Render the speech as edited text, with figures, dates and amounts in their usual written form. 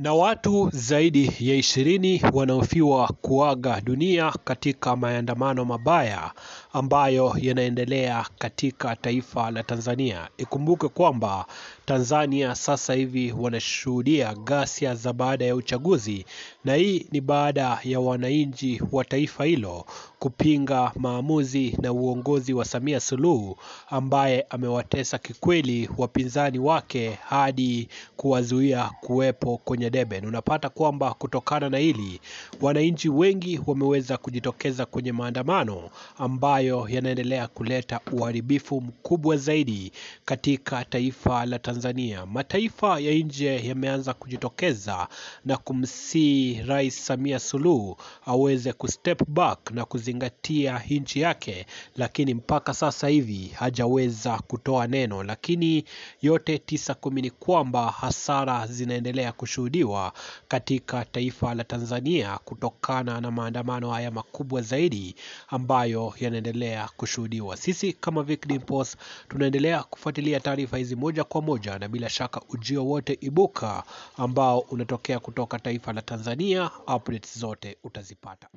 Na watu zaidi ya 20 wanahofiwa kuaga dunia katika maandamano mabaya ambayo yanaendelea katika taifa la Tanzania. Ikumbuke kwamba Tanzania sasa hivi wanashuhudia ghasia za baada ya uchaguzi, na hii ni baada ya wananchi wa taifa hilo kupinga maamuzi na uongozi wa Samia Suluhu ambaye amewatesa kikweli wapinzani wake hadi kuwazuia kuwepo kwenye debe. Unapata kwamba kutokana na hili wananchi wengi wameweza kujitokeza kwenye maandamano ambayo yanaendelea kuleta uharibifu mkubwa zaidi katika taifa la Tanzania. Mataifa ya nje yameanza kujitokeza na kumsihi Rais Samia Suluhu aweze kustep back na kuzingatia nchi yake, lakini mpaka sasa hivi hajaweza kutoa neno. Lakini yote 9 ni kwamba hasara zinaendelea kushuhudiwa katika taifa la Tanzania kutokana na maandamano haya makubwa zaidi ambayo yanaendelea kushuhudiwa. Sisi kama Vic Dimpoz tunaendelea kufuatilia taarifa hizi moja kwa moja, na bila shaka ujio wote ibuka ambao unatokea kutoka taifa la Tanzania, updates zote utazipata.